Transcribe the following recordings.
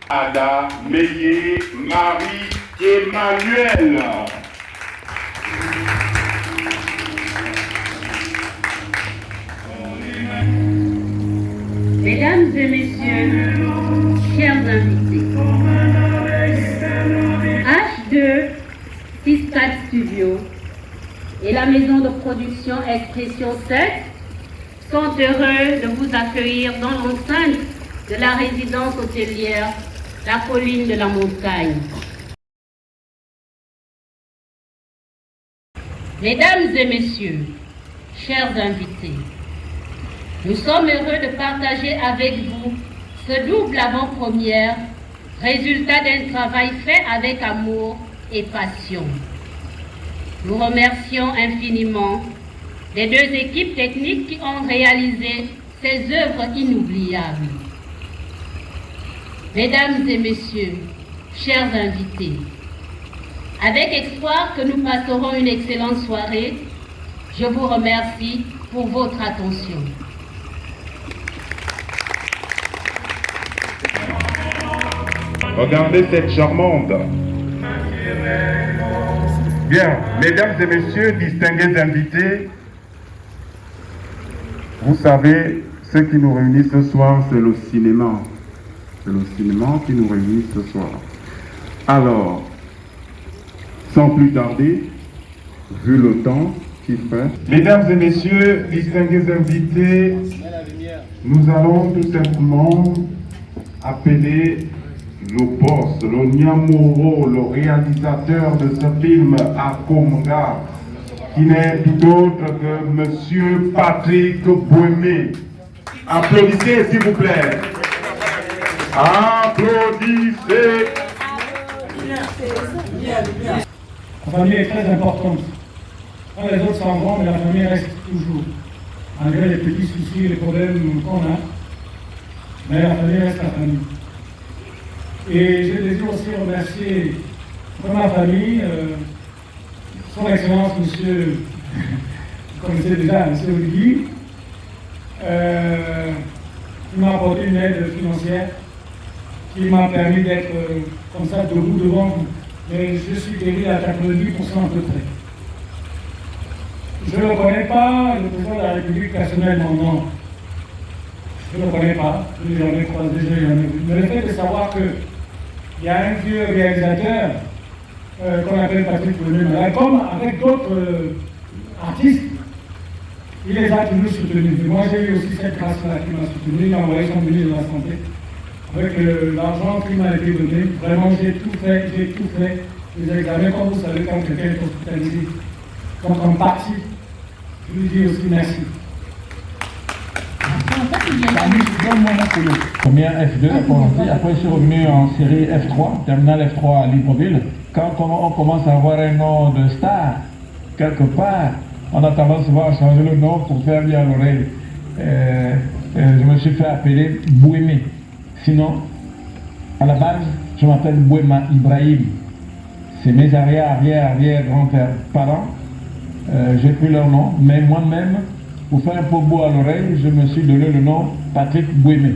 Ada Meyer Marie-Emmanuel. Mesdames et messieurs, chers invités, H2 64 Studio et la maison de production Expression 7 sont heureux de vous accueillir dans l'enceinte de la résidence hôtelière La Colline de la Montagne. Mesdames et messieurs, chers invités, nous sommes heureux de partager avec vous ce double avant-première, résultat d'un travail fait avec amour et passion. Nous remercions infiniment les deux équipes techniques qui ont réalisé ces œuvres inoubliables. Mesdames et messieurs, chers invités, avec espoir que nous passerons une excellente soirée, je vous remercie pour votre attention. Regardez cette charmante. Bien, mesdames et messieurs, distingués invités, vous savez, ce qui nous réunit ce soir, c'est le cinéma. C'est le cinéma qui nous réunit ce soir. Alors, sans plus tarder, vu le temps qu'il fait, mesdames et messieurs, distingués invités, nous allons tout simplement appeler le boss, le Nyamoro, le réalisateur de ce film Akomga, qui n'est tout autre que Monsieur Patrick Bouémé. Applaudissez s'il vous plaît. Applaudissez. La famille est très importante. Quand les autres s'en vont, mais la famille reste toujours. Malgré les petits soucis, les problèmes qu'on a, mais la famille reste la famille. Et je désire aussi remercier pour ma famille, son Excellence, monsieur, vous connaissez déjà, monsieur Olivier, qui m'a apporté une aide financière, qui m'a permis d'être comme ça debout devant vous. Mais je suis guéri à 90% à peu près. Je ne connais pas le président de la République personnellement, non. Je ne le connais pas, je l'ai jamais croisé, je l'ai jamais vu. Mais le fait de savoir qu'il y a un vieux réalisateur qu'on appelle Patrick Bouémé, comme avec d'autres artistes, il les a toujours soutenus. Et moi j'ai eu aussi cette grâce-là qui m'a soutenu, il m'a envoyé son ministre de la Santé. Avec l'argent qui m'a été donné, vraiment j'ai tout fait, les examens, comme vous savez, quand quelqu'un est hospitalisé. Donc en partie, je lui dis aussi merci. Première F2 à Port-Gentil, après je suis revenu en série F3, terminal F3 à Libreville. Quand on commence à avoir un nom de star, quelque part, on a tendance souvent à changer le nom pour faire bien à l'oreille. Je me suis fait appeler Bouémé. Sinon, à la base, je m'appelle Bouéma Ibrahim. C'est mes arrière-grands-parents. J'ai pris leur nom, mais moi-même, pour faire un peu beau à l'oreille, je me suis donné le nom Patrick Bouémé.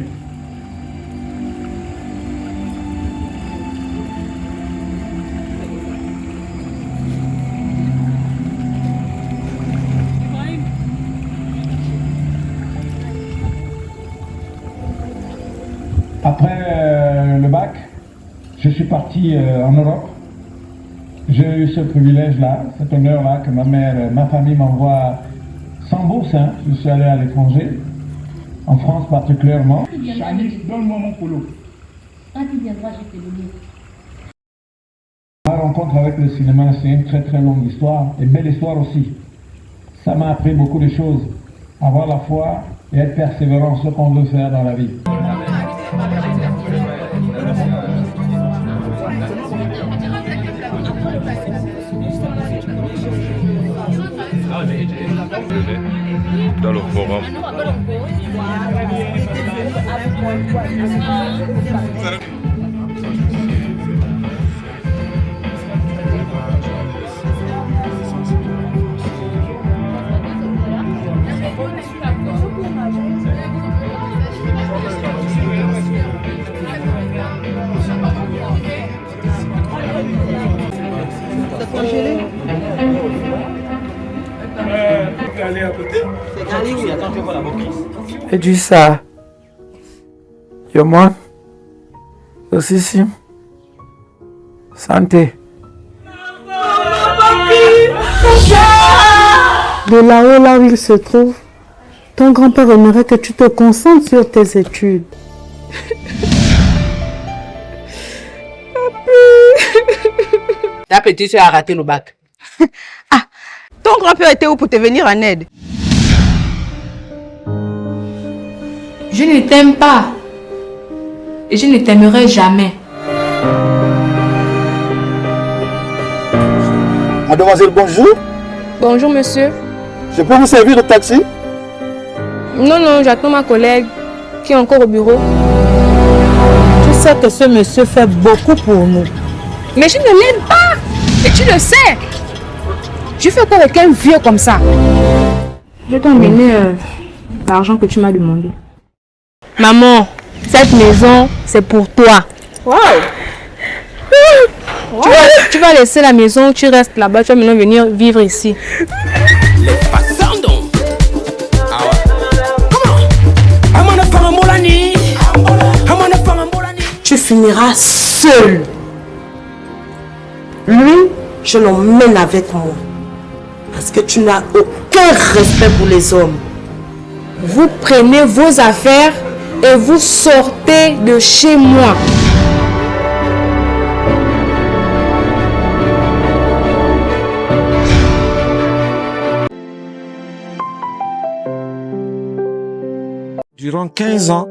Après le bac, je suis parti en Europe. J'ai eu ce privilège-là, cet honneur-là que ma famille m'envoie sans bourse. Hein. Je suis allé à l'étranger, en France particulièrement. Chani, donne-moi mon polo. Quand tu viendras, je te le dis. Ma rencontre avec le cinéma, c'est une très très longue histoire, et belle histoire aussi. Ça m'a appris beaucoup de choses. Avoir la foi et être persévérant en ce qu'on veut faire dans la vie. Dans le forum. calé à côté. Et du ça. Yomon. Aussi sim. Santé. De là-haut, là où il se trouve, ton grand-père aimerait que tu te concentres sur tes études. Ta petite soeur a raté le bac. Ah, ton grand-père était où pour te venir en aide? Je ne t'aime pas. Et je ne t'aimerai jamais. Mademoiselle, bonjour. Bonjour, monsieur. Je peux vous servir de taxi? Non, non, j'attends ma collègue qui est encore au bureau. Tu sais que ce monsieur fait beaucoup pour nous. Mais je ne l'aime pas. Et tu le sais. Je fais quoi avec un vieux comme ça? Je t'ai emmené l'argent que tu m'as demandé. Maman, cette maison, c'est pour toi. Wow. Tu vas laisser la maison, tu restes là-bas, tu vas maintenant venir vivre ici. Tu finiras seul. Lui, je l'emmène avec moi. Parce que tu n'as aucun respect pour les hommes. Vous prenez vos affaires et vous sortez de chez moi. Durant 15 ans,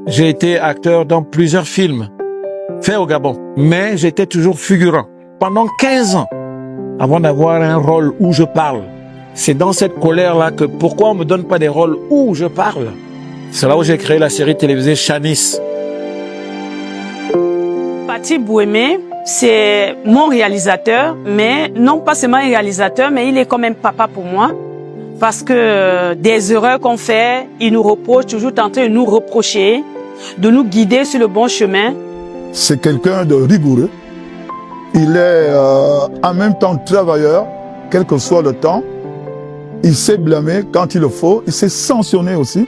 j'ai été acteur dans plusieurs films faits au Gabon, mais j'étais toujours figurant. Pendant 15 ans, avant d'avoir un rôle où je parle. C'est dans cette colère-là que pourquoi on me donne pas des rôles où je parle. C'est là où j'ai créé la série télévisée Chanis. Paty Bouémé, c'est mon réalisateur, mais non pas seulement un réalisateur, mais il est quand même papa pour moi. Parce que des erreurs qu'on fait, il nous reproche, toujours en train de nous reprocher, de nous guider sur le bon chemin. C'est quelqu'un de rigoureux. Il est en même temps travailleur, quel que soit le temps. Il sait blâmer quand il le faut. Il sait sanctionner aussi.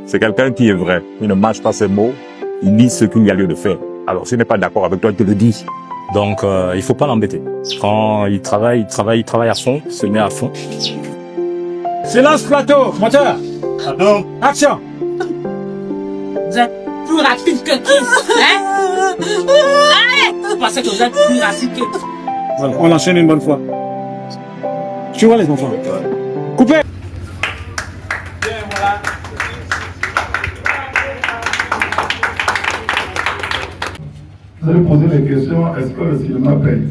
C'est quelqu'un qui est vrai. Il ne mâche pas ses mots. Il dit ce qu'il y a lieu de faire. Alors, s'il n'est pas d'accord avec toi, il te le dit. Donc, il ne faut pas l'embêter. Quand il travaille à fond, il se met à fond. Silence plateau, moteur. Pardon. Action. Vous êtes plus rapide que qui, hein? Allez, vous pensez que vous êtes plus rapide que qui? Voilà, on enchaîne une bonne fois. Tu vois les enfants? Coupez. Bien, voilà. Vous allez poser les questions, est-ce que le cinéma paye?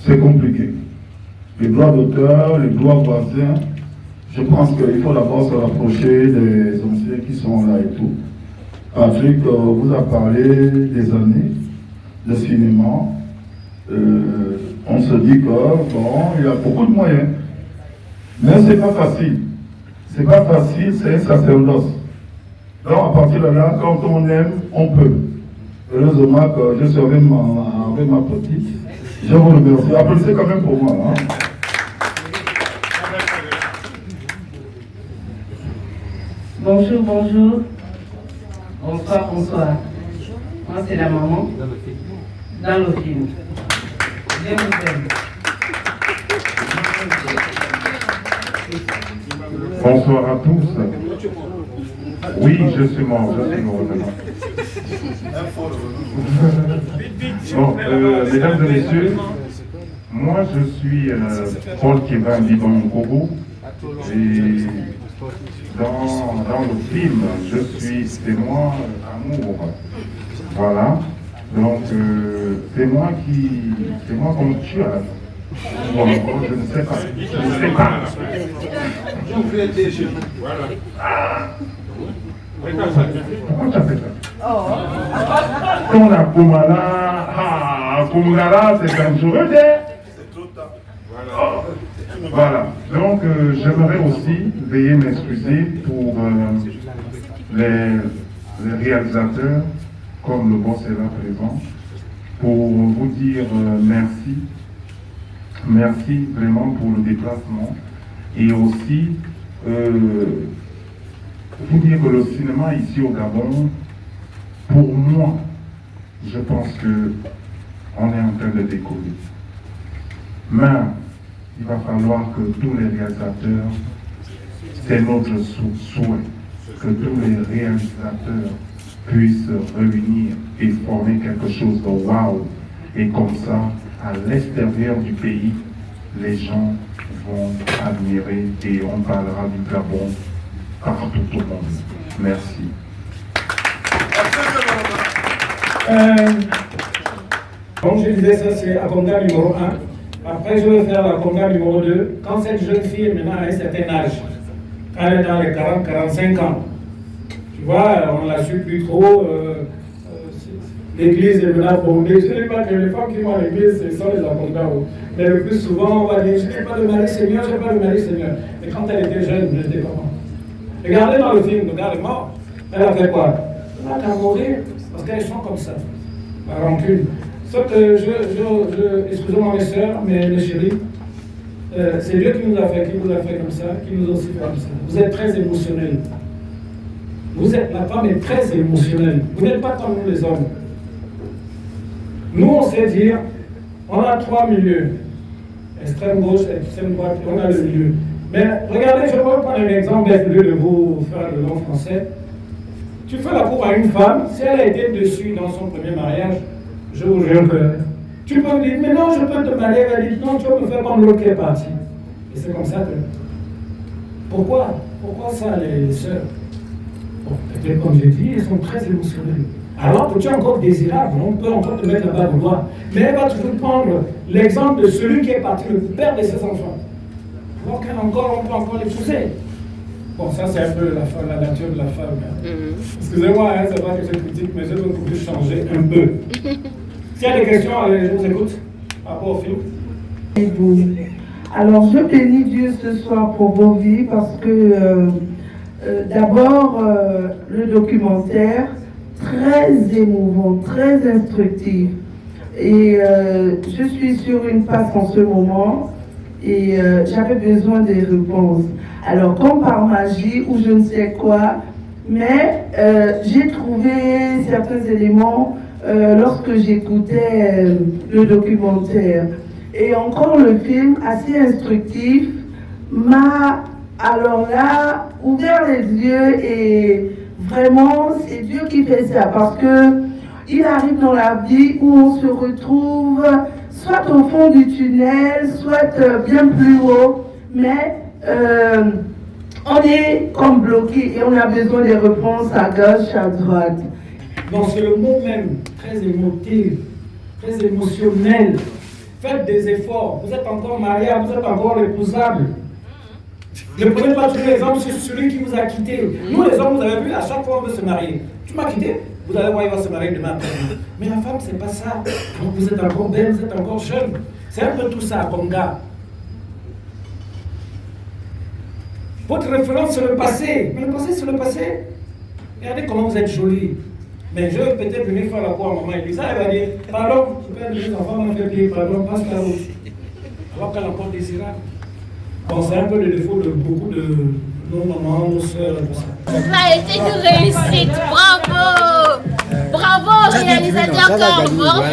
C'est compliqué. Les droits d'auteur, les droits voisins, je pense qu'il faut d'abord se rapprocher des anciens qui sont là et tout. Patrick vous a parlé des années de cinéma. On se dit que, bon, il y a beaucoup de moyens. Mais c'est pas facile. C'est pas facile, c'est un sacerdoce. Donc à partir de là, quand on aime, on peut. Heureusement que je suis avec ma petite. Je vous remercie. Applaudissez quand même pour moi. Hein. Bonjour, bonjour. Bonsoir, bonsoir. Moi, c'est la maman. Dans le film. Je vous aime. Bonsoir à tous. Oui, je suis mort maintenant. Bon, mesdames et messieurs, moi je suis Paul Kevin Bidon Kobo et dans le film, je suis témoin amour. Voilà, donc c'est moi qu'on tue à la fin. Ou encore, je ne sais pas. Je ne sais pas. Pourquoi tu as fait ça? Quand on a Koumala, Koumala, c'est dangereux, c'est trop tard. Voilà. Donc, j'aimerais aussi veuillez m'excuser pour les réalisateurs, comme le boss est là présent, pour vous dire merci. Merci vraiment pour le déplacement. Et aussi, vous dire que le cinéma ici au Gabon, pour moi, je pense que on est en train de décoller. Mais il va falloir que tous les réalisateurs, c'est notre souhait, que tous les réalisateurs puissent réunir et former quelque chose de waouh. Et comme ça, à l'extérieur du pays, les gens vont admirer et on parlera du Gabon partout au monde. Merci. Comme je disais, ça c'est Akonga numéro 1. Après, je vais faire Akonga numéro 2. Quand cette jeune fille est maintenant à un certain âge, quand elle est dans les 40-45 ans, tu vois, on ne la suit plus trop. L'église est maintenant bombée. Je ne dis pas que les femmes qui vont à l'église, ce sont les Akonga. Mais le plus souvent, on va dire, je n'ai pas de mari Seigneur, je n'ai pas de mari Seigneur. Mais quand elle était jeune, je n'étais comment? Regardez dans le film, le gars est mort. Elle a fait quoi? Elle a qu'à mourir parce qu'elles sont comme ça. Par rancune. Sauf que excusez-moi mes soeurs, mes chéris, c'est Dieu qui nous a fait comme ça, qui nous a aussi fait comme ça. Vous êtes très émotionnels. La femme est très émotionnelle. Vous n'êtes pas comme nous les hommes. Nous, on sait dire, on a 3 milieux. Extrême gauche, extrême droite, on a le milieu. Mais regardez, je vais prendre un exemple au lieu de vous faire le long français. Tu fais la cour à une femme, si elle a été dessus dans son premier mariage, je vous jure que tu peux me dire, mais non, je peux te marier. Elle dit, non, tu vas me faire comme l'autre qui est parti. Et c'est comme ça que. Pourquoi ça, les sœurs? Bon, peut-être comme j'ai dit, elles sont très émotionnelles. Alors que tu es encore désirable, on peut encore te mettre là-bas au doigt. Mais elle va toujours prendre l'exemple de celui qui est parti, le père de ses enfants. Alors qu'elle encore, on peut encore l'épouser. Bon, ça c'est un peu la nature de la femme. Hein. Excusez-moi, hein, c'est pas que je critique, mais je veux que vous changer un peu. S'il y a des questions, allez, je vous écoute par rapport au film. Alors, je bénis Dieu ce soir pour vos vies parce que d'abord, le documentaire, très émouvant, très instructif. Et je suis sur une passe en ce moment et j'avais besoin des réponses. Alors, comme par magie ou je ne sais quoi, mais j'ai trouvé certains éléments lorsque j'écoutais le documentaire. Et encore le film, assez instructif, m'a alors là ouvert les yeux et vraiment c'est Dieu qui fait ça parce que il arrive dans la vie où on se retrouve soit au fond du tunnel, soit bien plus haut, mais on est comme bloqué et on a besoin des réponses à gauche, à droite. Donc c'est le mot même, très émotif, très émotionnel. Faites des efforts, vous êtes encore mariable, vous êtes encore épousable. Ne prenez pas tous les hommes sur celui qui vous a quitté. Nous les hommes, vous avez vu, à chaque fois on veut se marier. Tu m'as quitté, vous allez voir, il va se marier demain après. Mais la femme, c'est pas ça. Donc vous êtes encore belle, vous êtes encore jeune. C'est un peu tout ça, comme gars. Votre référence, c'est le passé. Mais le passé, c'est le passé. Regardez comment vous êtes jolie. Mais je vais peut-être venir faire la cour à maman Elisa, elle va dire, pardon, je peux les enfants m'ont fait payer, pardon, passe la route. Alors qu'elle est encore désirable. Bon, c'est un peu le défaut de beaucoup de nos mamans, nos soeurs et tout ça. Ça a été une réussite, bravo! Bravo, réalisateur Corbeau,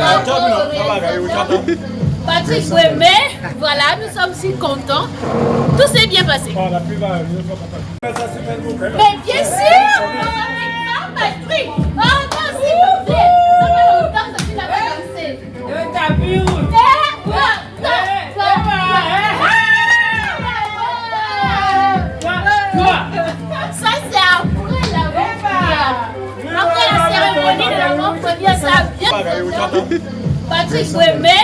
bravo! Patrick Ouémé, voilà, nous sommes si contents. Tout s'est bien passé. Mais bien sûr! Patrick! Oh non, s'il vous plaît! Ça fait longtemps que tu n'as pas dansé. T'as vu où? Ça c'est après l'avant-première. Après la cérémonie de l'avant-première, ça a bien. Patrick Ouémé,